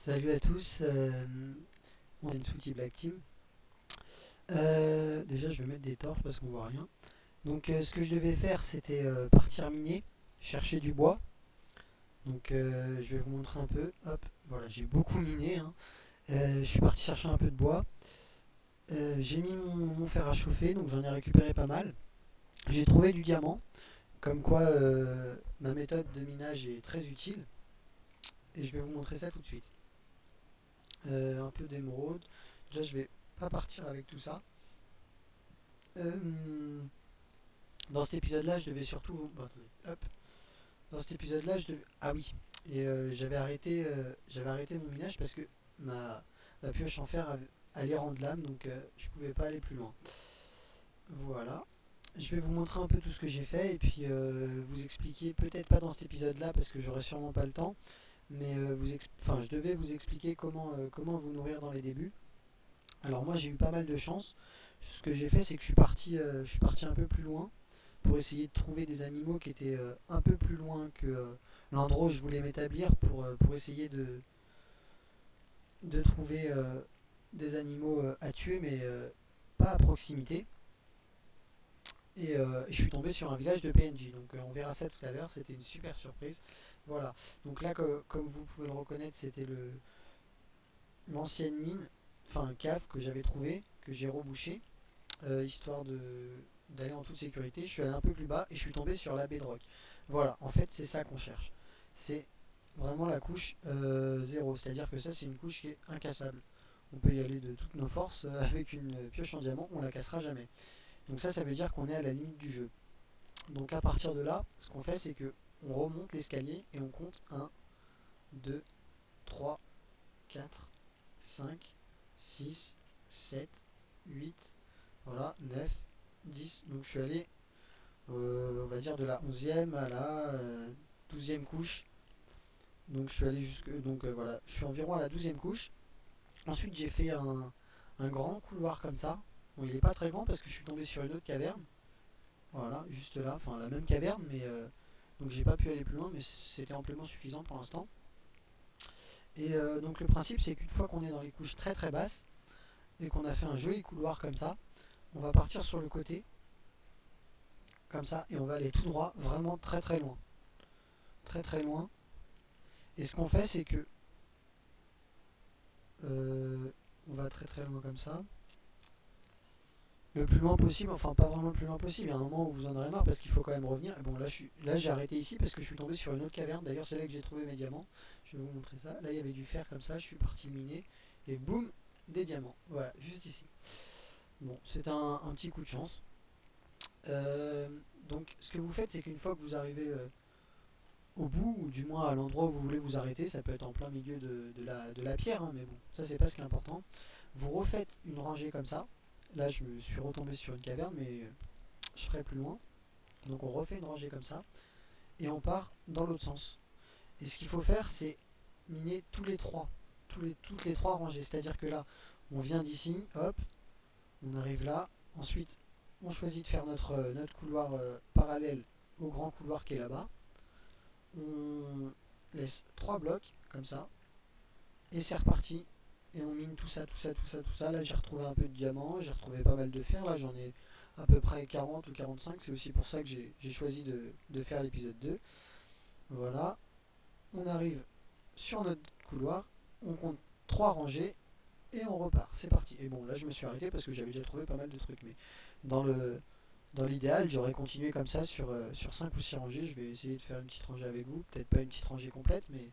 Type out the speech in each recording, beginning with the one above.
Salut à tous, on est une Sweetie Black Team. Déjà, je vais mettre des torches parce qu'on voit rien. Donc, ce que je devais faire, c'était partir miner, chercher du bois. Donc, je vais vous montrer un peu. Hop, voilà, j'ai beaucoup miné, hein. Je suis parti chercher un peu de bois. J'ai mis mon fer à chauffer, donc j'en ai récupéré pas mal. J'ai trouvé du diamant, comme quoi ma méthode de minage est très utile. Et je vais vous montrer ça tout de suite. Un peu d'émeraude. Déjà, je vais pas partir avec tout ça. Euh, Dans cet épisode-là, je devais surtout bon, attendez, hop. Dans cet épisode-là, je devais... Ah oui. Et j'avais arrêté mon minage parce que ma pioche en fer allait rendre l'âme, donc je pouvais pas aller plus loin. Voilà. Je vais vous montrer un peu tout ce que j'ai fait et puis vous expliquer, peut-être pas dans cet épisode-là parce que j'aurai sûrement pas le temps, mais enfin, je devais vous expliquer comment vous nourrir dans les débuts. Alors moi j'ai eu pas mal de chance. Ce que j'ai fait c'est que je suis parti un peu plus loin pour essayer de trouver des animaux qui étaient un peu plus loin que l'endroit où je voulais m'établir pour essayer de trouver des animaux à tuer mais pas à proximité. Et je suis tombé sur un village de PNJ, donc on verra ça tout à l'heure, c'était une super surprise. Voilà, donc là comme vous pouvez le reconnaître, c'était l'ancienne mine, enfin un cave que j'avais trouvé, que j'ai rebouché, histoire d'aller en toute sécurité. Je suis allé un peu plus bas et je suis tombé sur la bedrock. Voilà, en fait c'est ça qu'on cherche. C'est vraiment la couche 0, c'est-à-dire que ça c'est une couche qui est incassable. On peut y aller de toutes nos forces avec une pioche en diamant, on la cassera jamais. Donc ça veut dire qu'on est à la limite du jeu. Donc à partir de là, ce qu'on fait c'est que on remonte l'escalier et on compte 1, 2, 3, 4, 5, 6, 7, 8, voilà, 9, 10. Donc je suis allé, on va dire, de la 11e à la 12e couche. Donc je suis allé jusque. Donc voilà, je suis environ à la 12e couche. Ensuite j'ai fait un grand couloir comme ça. Bon, il n'est pas très grand parce que je suis tombé sur une autre caverne. Voilà, juste là, enfin la même caverne, mais donc j'ai pas pu aller plus loin, mais c'était amplement suffisant pour l'instant. Et donc le principe c'est qu'une fois qu'on est dans les couches très très basses et qu'on a fait un joli couloir comme ça, on va partir sur le côté comme ça et on va aller tout droit, vraiment très très loin, très très loin. Et ce qu'on fait c'est que on va très très loin comme ça, le plus loin possible, enfin pas vraiment le plus loin possible. Il y a un moment où vous en aurez marre parce qu'il faut quand même revenir. Et bon là j'ai arrêté ici parce que je suis tombé sur une autre caverne. D'ailleurs c'est là que j'ai trouvé mes diamants. Je vais vous montrer ça. Là il y avait du fer comme ça, je suis parti miner et boum, des diamants. Voilà, juste ici. Bon, c'est un petit coup de chance. Euh, donc ce que vous faites c'est qu'une fois que vous arrivez au bout, ou du moins à l'endroit où vous voulez vous arrêter, ça peut être en plein milieu de la pierre, hein, mais bon, ça c'est pas ce qui est important. Vous refaites une rangée comme ça. Là je me suis retombé sur une caverne, mais je ferai plus loin. Donc on refait une rangée comme ça, et on part dans l'autre sens. Et ce qu'il faut faire, c'est miner tous les trois, toutes les trois rangées. C'est-à-dire que là, on vient d'ici, hop, on arrive là, ensuite on choisit de faire notre couloir parallèle au grand couloir qui est là-bas. On laisse trois blocs comme ça, et c'est reparti. Et on mine tout ça, tout ça, tout ça, tout ça. Là j'ai retrouvé un peu de diamants, j'ai retrouvé pas mal de fer, là j'en ai à peu près 40 ou 45, c'est aussi pour ça que j'ai choisi de faire l'épisode 2. Voilà, on arrive sur notre couloir, on compte 3 rangées et on repart, c'est parti. Et bon là je me suis arrêté parce que j'avais déjà trouvé pas mal de trucs, mais dans le dans l'idéal j'aurais continué comme ça sur 5 ou 6 rangées. Je vais essayer de faire une petite rangée avec vous, peut-être pas une petite rangée complète, mais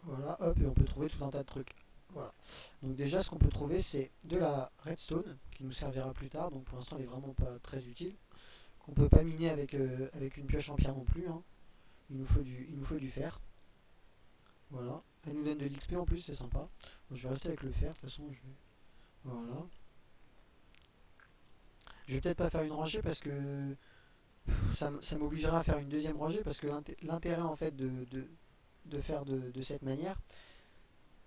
voilà, hop, et on peut trouver tout un tas de trucs. Voilà. Donc déjà ce qu'on peut trouver c'est de la redstone qui nous servira plus tard, donc pour l'instant elle est vraiment pas très utile. Qu'on peut pas miner avec une pioche en pierre non plus, hein. Il nous faut du fer. Voilà. Elle nous donne de l'XP en plus, c'est sympa. Bon, je vais rester avec le fer, de toute façon je vais. Voilà. Je vais peut-être pas faire une rangée parce que ça m'obligera à faire une deuxième rangée parce que l'intérêt en fait de faire de cette manière,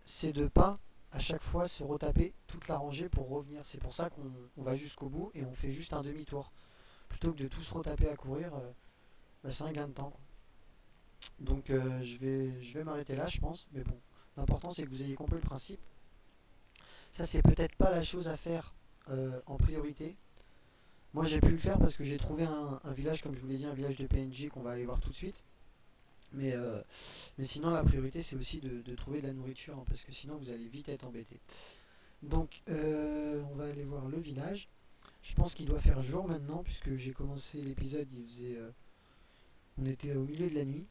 c'est de pas à chaque fois se retaper toute la rangée pour revenir. C'est pour ça qu'on va jusqu'au bout et on fait juste un demi-tour. Plutôt que de tout se retaper à courir, bah, c'est un gain de temps, quoi. Donc je vais m'arrêter là, je pense. Mais bon, l'important c'est que vous ayez compris le principe. Ça, c'est peut-être pas la chose à faire en priorité. Moi, j'ai pu le faire parce que j'ai trouvé un village, comme je vous l'ai dit, un village de PNJ qu'on va aller voir tout de suite. Mais, euh, mais sinon, la priorité, c'est aussi de trouver de la nourriture, hein, parce que sinon, vous allez vite être embêté. Donc, on va aller voir le village. Je pense qu'il doit faire jour maintenant, puisque j'ai commencé l'épisode, on était au milieu de la nuit.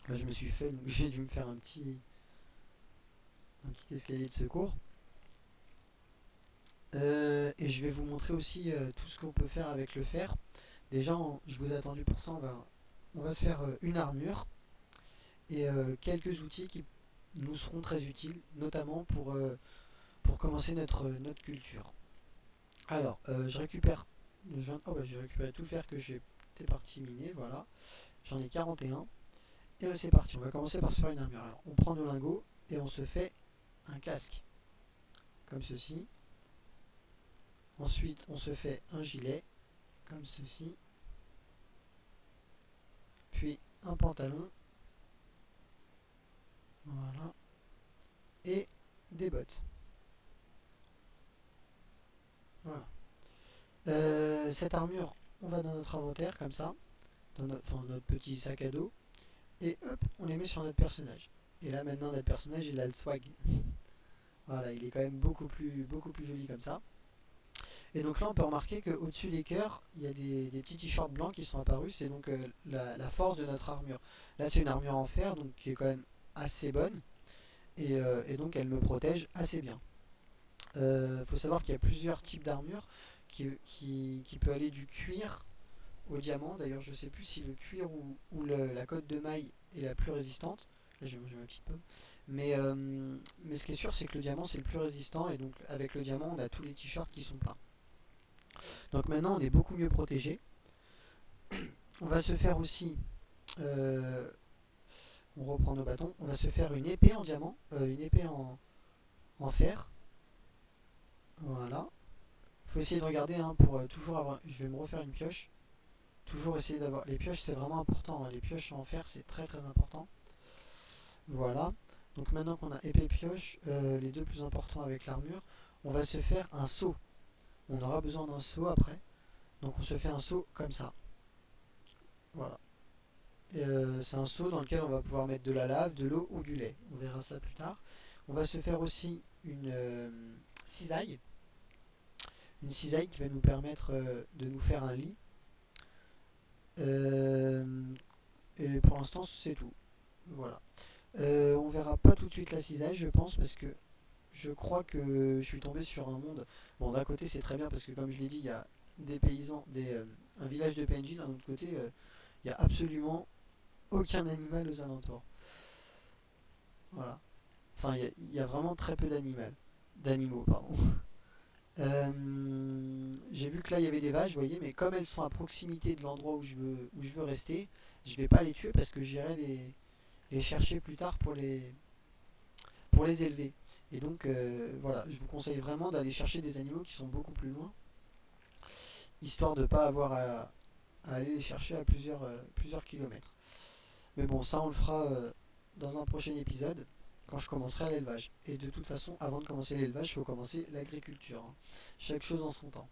Là, je me suis fait, donc j'ai dû me faire un petit escalier de secours. Et je vais vous montrer aussi tout ce qu'on peut faire avec le fer. Déjà, je vous ai attendu pour ça. On va se faire une armure et quelques outils qui nous seront très utiles, notamment pour commencer notre culture. Alors, je récupère. J'ai récupéré tout le fer que j'étais parti miner. Voilà. J'en ai 41. Et c'est parti. On va commencer par se faire une armure. Alors, on prend nos lingots et on se fait un casque. Comme ceci. Ensuite, on se fait un gilet. Comme ceci. Puis un pantalon. Voilà. Et des bottes. Voilà. Cette armure, on va dans notre inventaire comme ça, dans notre petit sac à dos, et hop, on les met sur notre personnage. Et là maintenant notre personnage il a le swag. Voilà, il est quand même beaucoup plus joli comme ça. Et donc là on peut remarquer qu'au dessus des cœurs, il y a des petits t-shirts blancs qui sont apparus, c'est donc la force de notre armure. Là c'est une armure en fer, donc qui est quand même assez bonne, et donc elle me protège assez bien. Faut savoir qu'il y a plusieurs types d'armure qui peut aller du cuir au diamant. D'ailleurs, je sais plus si le cuir ou la cotte de maille est la plus résistante. Là, j'ai mangé ma petite pomme. Mais ce qui est sûr, c'est que le diamant, c'est le plus résistant. Et donc, avec le diamant, on a tous les t-shirts qui sont pleins. Donc maintenant, on est beaucoup mieux protégé. On va se faire aussi. euh, on reprend nos bâtons. On va se faire une épée en diamant. Une épée en fer. Voilà. Faut essayer de regarder hein, pour toujours avoir. Je vais me refaire une pioche. Toujours essayer d'avoir. Les pioches, c'est vraiment important, hein. Les pioches en fer, c'est très très important. Voilà. Donc maintenant qu'on a épée pioche, les deux plus importants avec l'armure, on va se faire un seau. On aura besoin d'un seau après. Donc on se fait un seau comme ça. Voilà. Et, c'est un seau dans lequel on va pouvoir mettre de la lave, de l'eau ou du lait. On verra ça plus tard. On va se faire aussi une cisaille. Une cisaille qui va nous permettre de nous faire un lit. Euh, et pour l'instant, c'est tout. Voilà. On verra pas tout de suite la cisaille, je pense, parce que je crois que je suis tombé sur un monde. Bon, d'un côté, c'est très bien parce que, comme je l'ai dit, il y a des paysans, un village de PNJ. D'un autre côté, il y a absolument aucun animal aux alentours. Voilà. Enfin, il y a vraiment très peu d'animaux, pardon. J'ai vu que là il y avait des vaches, vous voyez, mais comme elles sont à proximité de l'endroit où je veux rester, je vais pas les tuer parce que j'irai les chercher plus tard pour les élever. Et donc voilà, je vous conseille vraiment d'aller chercher des animaux qui sont beaucoup plus loin, histoire de ne pas avoir à aller les chercher à plusieurs kilomètres. Mais bon, ça on le fera dans un prochain épisode, quand je commencerai l'élevage. Et de toute façon, avant de commencer l'élevage, il faut commencer l'agriculture, hein. Chaque chose en son temps.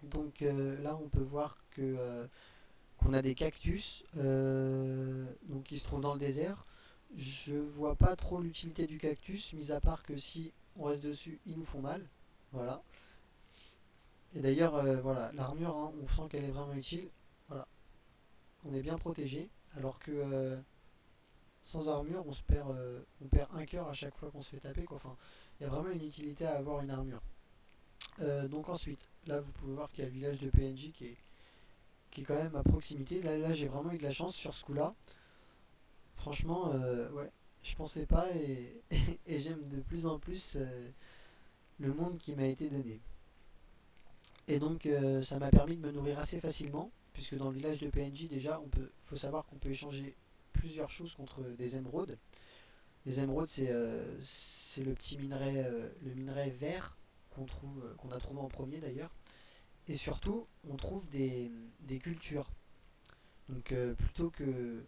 Donc là, on peut voir qu'on a des cactus donc qui se trouvent dans le désert. Je vois pas trop l'utilité du cactus, mis à part que si on reste dessus, ils nous font mal. Voilà. Et d'ailleurs, voilà, l'armure, hein, on sent qu'elle est vraiment utile. Voilà, on est bien protégé. Alors que sans armure, on perd un cœur à chaque fois qu'on se fait taper, quoi. Enfin, il y a vraiment une utilité à avoir une armure. Donc ensuite, là, vous pouvez voir qu'il y a le village de PNJ qui est quand même à proximité. Là j'ai vraiment eu de la chance sur ce coup-là. Franchement, ouais, je pensais pas et j'aime de plus en plus le monde qui m'a été donné. Et donc ça m'a permis de me nourrir assez facilement, puisque dans le village de PNJ déjà, faut savoir qu'on peut échanger plusieurs choses contre des émeraudes. Les émeraudes c'est le petit minerai, le minerai vert qu'on a trouvé en premier d'ailleurs. Et surtout, on trouve des cultures. Donc plutôt que...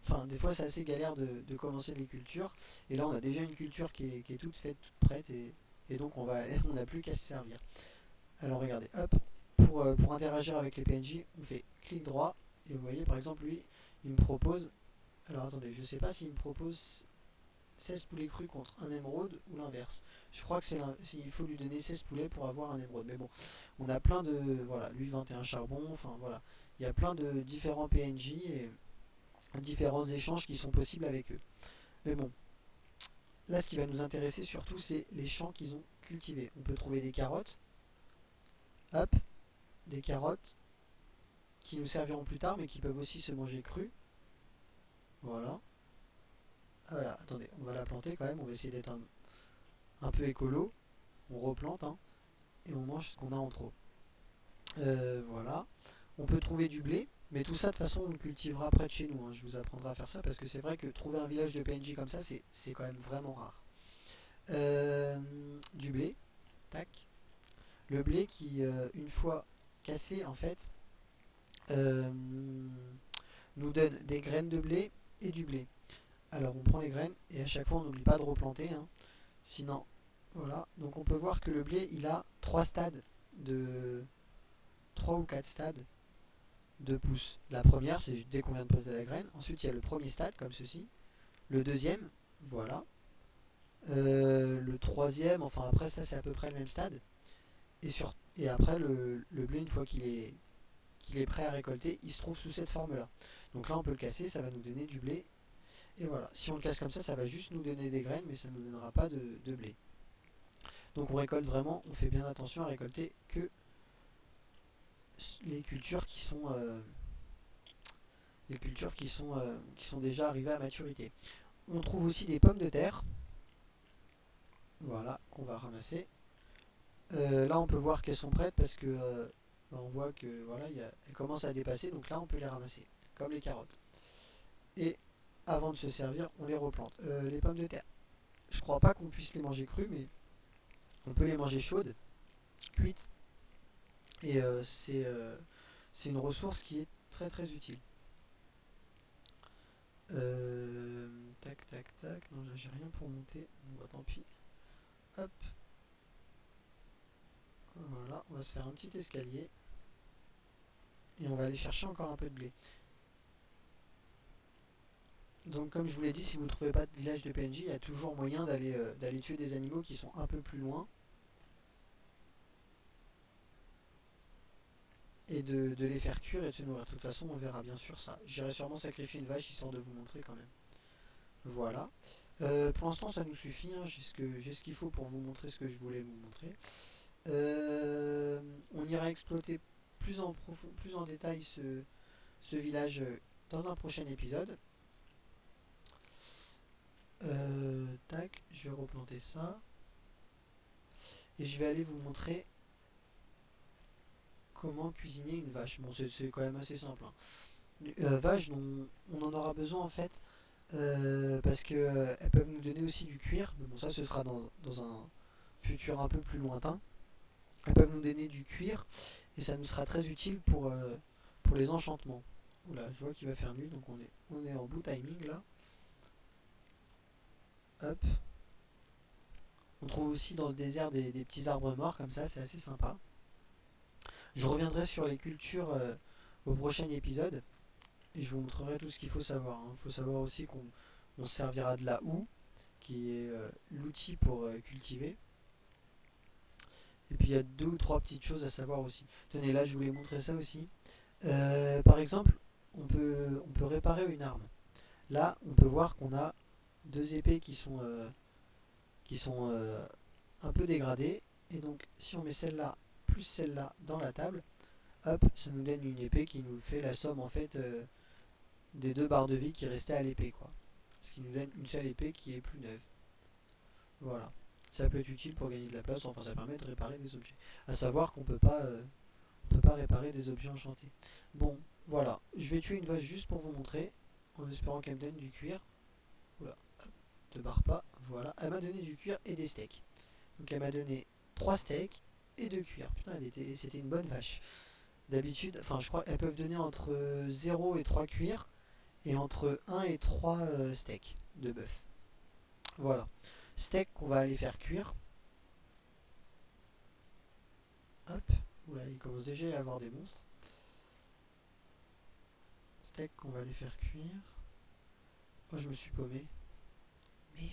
Enfin, des fois c'est assez galère de commencer les cultures. Et là on a déjà une culture qui est toute faite, toute prête. Et donc on n'a plus qu'à se servir. Alors regardez, hop, pour interagir avec les PNJ, on fait clic droit. Et vous voyez par exemple lui, il me propose... Alors attendez, je sais pas s'il me propose 16 poulets crus contre un émeraude ou l'inverse. Je crois que il faut lui donner 16 poulets pour avoir un émeraude. Mais bon, on a plein de... Voilà, lui 21 charbon, enfin voilà. Il y a plein de différents PNJ et différents échanges qui sont possibles avec eux. Mais bon, là ce qui va nous intéresser surtout c'est les champs qu'ils ont cultivés. On peut trouver des carottes, hop, des carottes qui nous serviront plus tard mais qui peuvent aussi se manger crues. Voilà. Ah, voilà, attendez, on va la planter quand même, on va essayer d'être un peu écolo. On replante hein, et on mange ce qu'on a en trop. Voilà. On peut trouver du blé, mais tout ça de toute façon on le cultivera près de chez nous. Hein. Je vous apprendrai à faire ça parce que c'est vrai que trouver un village de PNJ comme ça, c'est quand même vraiment rare. Du blé, tac. Le blé qui, une fois cassé, en fait, euh, nous donne des graines de blé et du blé. Alors on prend les graines et à chaque fois on n'oublie pas de replanter. Hein. Sinon, voilà. Donc on peut voir que le blé, il a 3 stades de 3 ou 4 stades de pousse. La première, c'est dès qu'on vient de planter la graine. Ensuite, il y a le premier stade, comme ceci. Le deuxième, voilà. Le troisième, enfin après ça, c'est à peu près le même stade. Et après, le blé, une fois qu'il est prêt à récolter, il se trouve sous cette forme-là. Donc là, on peut le casser, ça va nous donner du blé. Et voilà, si on le casse comme ça va juste nous donner des graines, mais ça ne nous donnera pas de blé. Donc on récolte vraiment, on fait bien attention à récolter que les cultures qui sont déjà arrivées à maturité. On trouve aussi des pommes de terre, voilà, qu'on va ramasser. Là, on peut voir qu'elles sont prêtes parce que on voit que voilà, elles commencent à dépasser, donc là, on peut les ramasser, comme les carottes. Et avant de se servir, on les replante. Les pommes de terre, je crois pas qu'on puisse les manger crues, mais on peut les manger chaudes, cuites, et c'est une ressource qui est très très utile. Tac tac tac, non là j'ai rien pour monter, bon bah tant pis. Hop, voilà, on va se faire un petit escalier et on va aller chercher encore un peu de blé. Donc comme je vous l'ai dit, si vous ne trouvez pas de village de PNJ, il y a toujours moyen d'aller tuer des animaux qui sont un peu plus loin et de les faire cuire et de se nourrir. De toute façon, on verra bien sûr ça. J'irai sûrement sacrifier une vache histoire de vous montrer quand même. Voilà. Pour l'instant, ça nous suffit. Hein. J'ai ce qu'il faut pour vous montrer ce que je voulais vous montrer. On ira exploiter plus en détail ce village dans un prochain épisode. Tac, je vais replanter ça. Et je vais aller vous montrer comment cuisiner une vache. Bon, c'est quand même assez simple. Hein. Vache, on en aura besoin en fait parce que elles peuvent nous donner aussi du cuir. Mais bon, ça, ce sera dans un futur un peu plus lointain. Elles peuvent nous donner du cuir et ça nous sera très utile pour les enchantements. Oula, je vois qu'il va faire nuit, donc on est en bout timing là. Hop. On trouve aussi dans le désert des petits arbres morts comme ça, c'est assez sympa. Je reviendrai sur les cultures au prochain épisode et je vous montrerai tout ce qu'il faut savoir. Il faut savoir aussi qu'on se servira de la houe, qui est l'outil pour cultiver. Et puis il y a deux ou trois petites choses à savoir aussi. Tenez, là je voulais montrer ça aussi. Par exemple, on peut réparer une arme. Là, on peut voir qu'on a deux épées qui sont un peu dégradées. Et donc, si on met celle-là plus celle-là dans la table, hop, ça nous donne une épée qui nous fait la somme en fait des deux barres de vie qui restaient à l'épée, quoi. Ce qui nous donne une seule épée qui est plus neuve. Voilà. Ça peut être utile pour gagner de la place, enfin ça permet de réparer des objets. À savoir qu'on peut pas réparer des objets enchantés. Bon, voilà. Je vais tuer une vache juste pour vous montrer, en espérant qu'elle me donne du cuir. Oula, hop, te barre pas. Voilà. Elle m'a donné du cuir et des steaks. Donc elle m'a donné 3 steaks et 2 cuirs. Putain, c'était une bonne vache. D'habitude, enfin je crois qu'elles peuvent donner entre 0 et 3 cuirs et entre 1 et 3 steaks de bœuf. Voilà. Steak qu'on va aller faire cuire. Hop. Oula, il commence déjà à y avoir des monstres. Steak qu'on va aller faire cuire. Oh, je me suis paumé. Merde.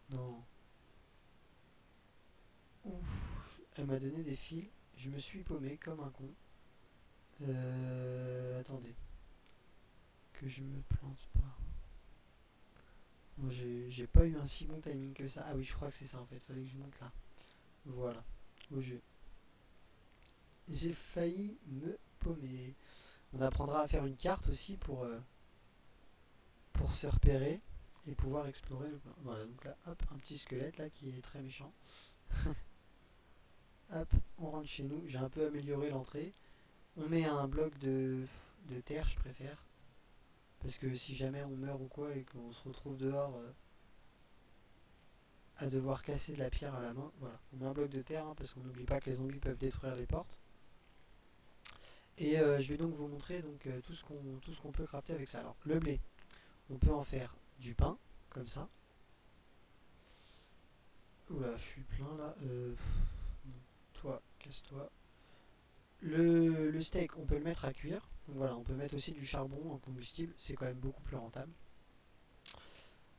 Non. Ouf. Elle m'a donné des fils. Je me suis paumé comme un con. Attendez. Que je me plante pas. Bon, j'ai pas eu un si bon timing que ça. Ah oui, je crois que c'est ça en fait. Fallait que je monte là. Voilà. Au jeu. J'ai failli me paumer. On apprendra à faire une carte aussi pour se repérer et pouvoir explorer le. Voilà, donc là, hop, un petit squelette là qui est très méchant. Hop, on rentre chez nous. J'ai un peu amélioré l'entrée. On met un bloc de terre, je préfère. Parce que si jamais on meurt ou quoi et qu'on se retrouve dehors à devoir casser de la pierre à la main, voilà. On met un bloc de terre parce qu'on n'oublie pas que les zombies peuvent détruire les portes. Et je vais donc vous montrer donc, tout ce qu'on peut crafter avec ça. Alors, le blé, on peut en faire du pain, comme ça. Oula, je suis plein là. Toi, casse-toi. Le steak, on peut le mettre à cuire. Donc voilà, on peut mettre aussi du charbon en combustible, c'est quand même beaucoup plus rentable.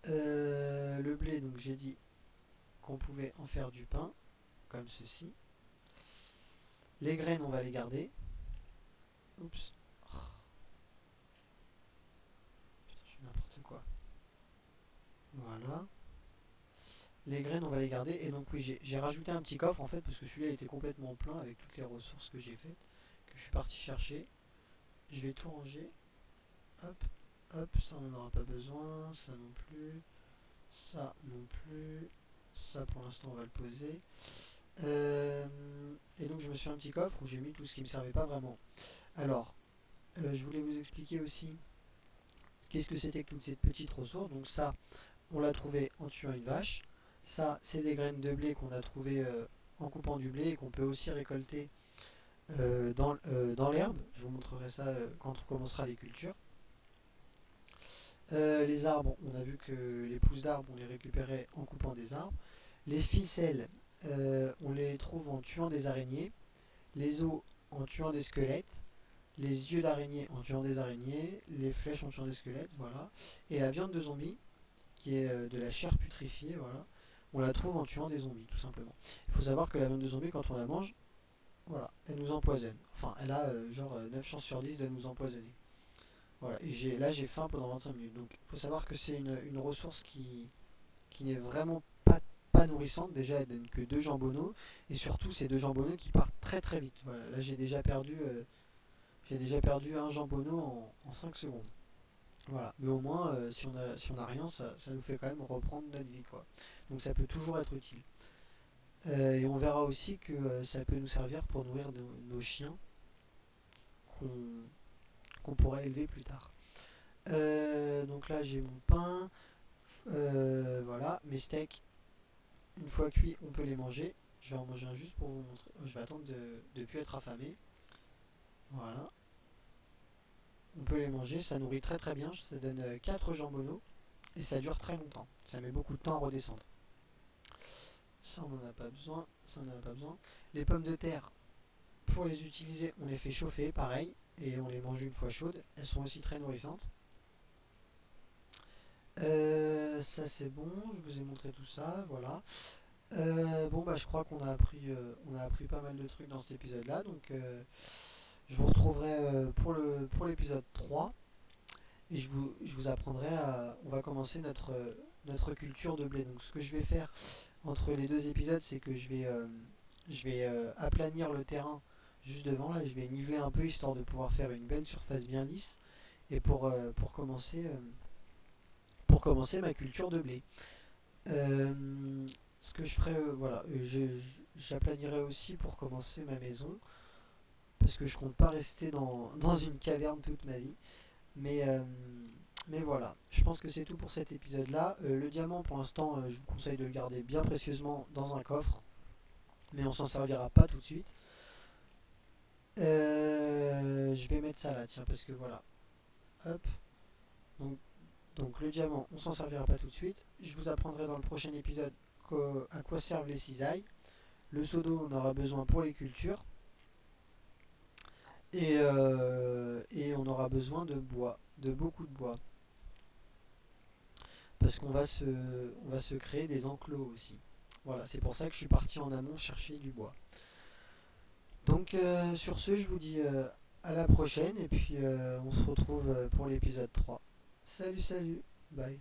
Le blé, donc j'ai dit qu'on pouvait en faire du pain, comme ceci. Les graines, on va les garder. Oups. Oh, je fais n'importe quoi. Voilà. Les graines, on va les garder. Et donc oui, j'ai rajouté un petit coffre en fait, parce que celui-là était complètement plein avec toutes les ressources que j'ai faites, que je suis parti chercher. Je vais tout ranger. Hop, hop, ça on n'en aura pas besoin. Ça non plus. Ça non plus. Ça pour l'instant on va le poser. Et donc je me suis fait un petit coffre où j'ai mis tout ce qui ne me servait pas vraiment. Alors, je voulais vous expliquer aussi qu'est-ce que c'était que toute cette petite ressource. Donc ça, on l'a trouvé en tuant une vache. Ça, c'est des graines de blé qu'on a trouvées en coupant du blé et qu'on peut aussi récolter dans l'herbe. Je vous montrerai ça quand on commencera les cultures. Les arbres, on a vu que les pousses d'arbres, on les récupérait en coupant des arbres. Les ficelles, on les trouve en tuant des araignées. Les os en tuant des squelettes. Les yeux d'araignée en tuant des araignées. Les flèches en tuant des squelettes, voilà. Et la viande de zombie, qui est de la chair putrifiée, voilà. On la trouve en tuant des zombies, tout simplement. Il faut savoir que la viande de zombie, quand on la mange, voilà, elle nous empoisonne. Enfin, elle a 9 chances sur 10 de nous empoisonner. Voilà, et là j'ai faim pendant 25 minutes. Donc il faut savoir que c'est une ressource qui n'est vraiment pas nourrissante. Déjà elle donne que 2 jambonneaux. Et surtout c'est 2 jambonneaux qui partent très très vite. Voilà, là j'ai déjà perdu un jambonneau en 5 secondes. Voilà, mais au moins si on a rien, ça nous fait quand même reprendre notre vie quoi. Donc ça peut toujours être utile. Et on verra aussi que ça peut nous servir pour nourrir nos chiens qu'on qu'on pourrait élever plus tard. Donc là j'ai mon pain, voilà, mes steaks, une fois cuits, on peut les manger. Je vais en manger un juste pour vous montrer. Je vais attendre de ne plus être affamé. Voilà, on peut les manger, ça nourrit très très bien. Ça donne 4 jambonneaux et ça dure très longtemps. Ça met beaucoup de temps à redescendre. Ça on n'en a pas besoin, ça on n'en a pas besoin. Les pommes de terre, pour les utiliser, on les fait chauffer, pareil, et on les mange une fois chaudes. Elles sont aussi très nourrissantes. Ça c'est bon, je vous ai montré tout ça, voilà. Bon bah je crois qu'on a appris pas mal de trucs dans cet épisode là, donc je vous retrouverai pour l'épisode 3 et je vous apprendrai on va commencer notre culture de blé. Donc ce que je vais faire entre les deux épisodes, c'est que je vais aplanir le terrain juste devant là, je vais niveler un peu histoire de pouvoir faire une belle surface bien lisse et pour commencer ma culture de blé. Ce que je ferai, voilà, j'aplanirai aussi pour commencer ma maison, parce que je compte pas rester dans une caverne toute ma vie. Mais, euh, mais voilà, je pense que c'est tout pour cet épisode-là. Le diamant, pour l'instant, je vous conseille de le garder bien précieusement dans un coffre, mais on s'en servira pas tout de suite. Je vais mettre ça là, tiens, parce que voilà. Hop. Donc, donc le diamant, on s'en servira pas tout de suite. Je vous apprendrai dans le prochain épisode à quoi servent les cisailles. Le seau d'eau, on aura besoin pour les cultures. Et on aura besoin de bois, de beaucoup de bois. Parce on va se créer des enclos aussi. Voilà, c'est pour ça que je suis parti en amont chercher du bois. Donc sur ce, je vous dis à la prochaine et puis on se retrouve pour l'épisode 3. Salut, salut, bye.